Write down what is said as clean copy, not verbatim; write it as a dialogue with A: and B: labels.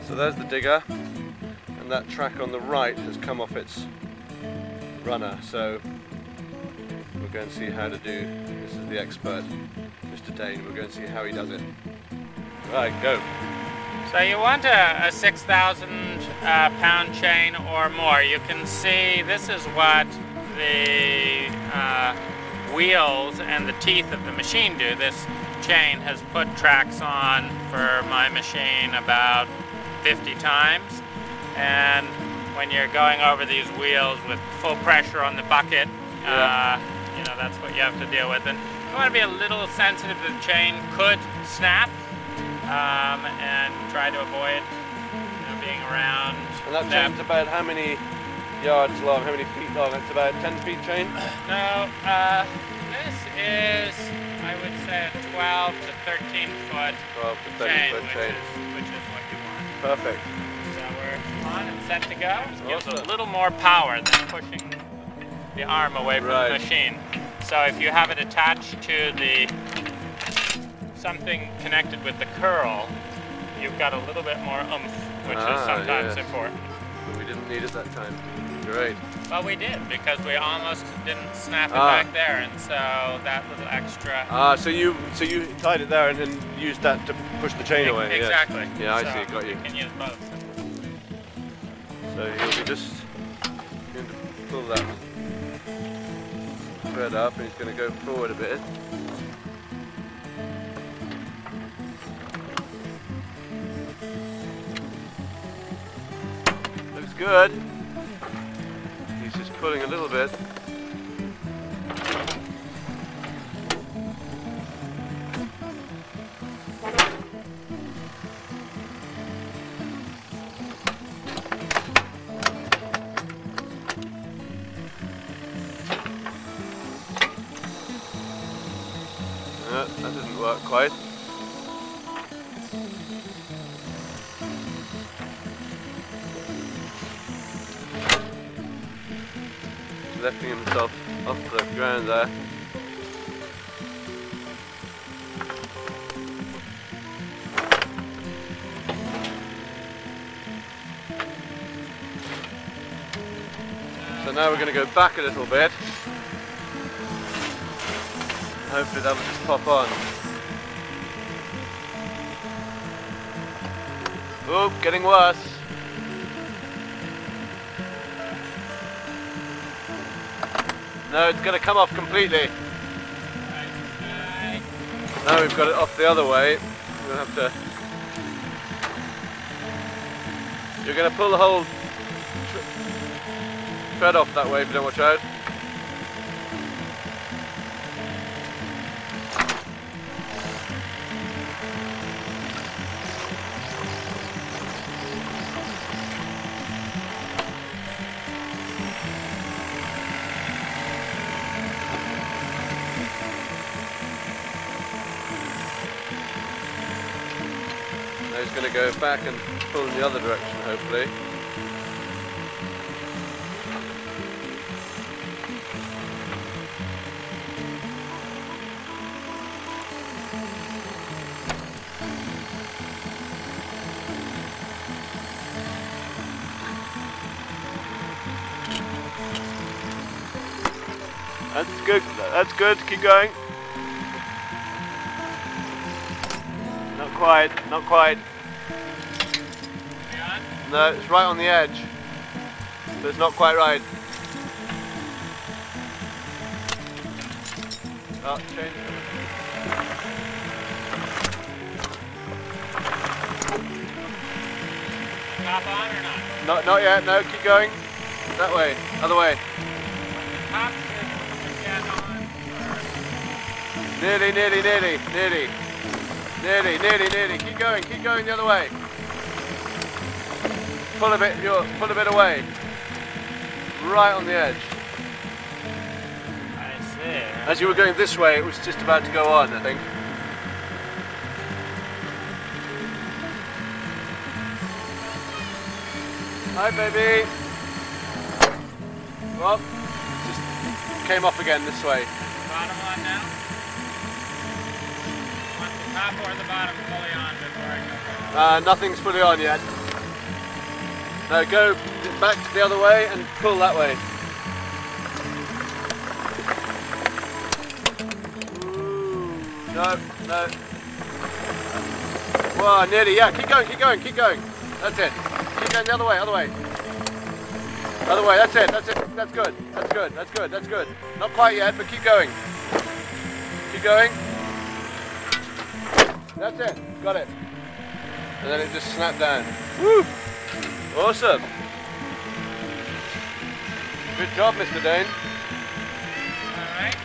A: So there's the digger, and that track on the right has come off its runner. So we'll go and see how to do. This is the expert, Mr. Dane. We'll go and see how he does it. Right, go.
B: So you want a 6,000 pound chain or more. You can see this is what the wheels and the teeth of the machine do. This chain has put tracks on for my machine about 50 times, and when you're going over these wheels with full pressure on the bucket, you know, that's what you have to deal with. And you want to be a little sensitive that the chain could snap, and try to avoid, you know, being around.
A: And that chain's about how many yards long, how many feet long? It's about 10 feet chain?
B: No, this is, I would say, a 12 to 13 foot
A: 12 to 13 foot chain.
B: Which is what you want.
A: Perfect.
B: So we're on and set to go. It gives
A: Awesome.
B: a little more power than pushing the arm away from the machine. So if you have it attached to the something connected with the curl, you've got a little bit more oomph, which is sometimes important.
A: But we didn't need it that time. Great.
B: Well, we did, because we almost didn't snap it back there, and so that little extra.
A: So you tied it there and then used that to push the chain away.
B: Exactly.
A: Yeah, I see. Got you.
B: You can use both.
A: So he'll be just going to pull that thread up, and he's going to go forward a bit. Looks good. He's just pulling a little bit. That didn't work quite. Lifting himself off the ground there. So now we're going to go back a little bit. Hopefully that will just pop on. Oh, getting worse. No, it's going to come off completely. Now we've got it off the other way. We'll have to. You're going to pull the whole thread off that way if you don't watch out. Now he's going to go back and pull in the other direction, hopefully. That's good. That's good. Keep going. Not quite. Not quite. No, it's right on the edge. But it's not quite right. Oh, change it.
B: Top on or not?
A: Not yet. No, keep going. That way. Other way.
B: Top should get on.
A: Nearly, nearly, nearly, nearly. Nearly, nearly, nearly. Keep going the other way. Pull a bit away. Right on the edge.
B: I see.
A: As you were going this way, it was just about to go on, I think. Hi, baby. Well, just came off again this way.
B: Bottom on now? Want the top or the bottom fully on before I go?
A: Nothing's fully on yet. Now go back the other way and pull that way. No, no. Whoa, nearly, yeah, keep going, keep going, keep going. That's it. Keep going the other way, other way. Other way, that's it, that's it. That's good, that's good, that's good, that's good. Not quite yet, but keep going. Keep going. That's it, got it. And then it just snapped down. Woo! Awesome. Good job, Mr. Dane.
B: All right.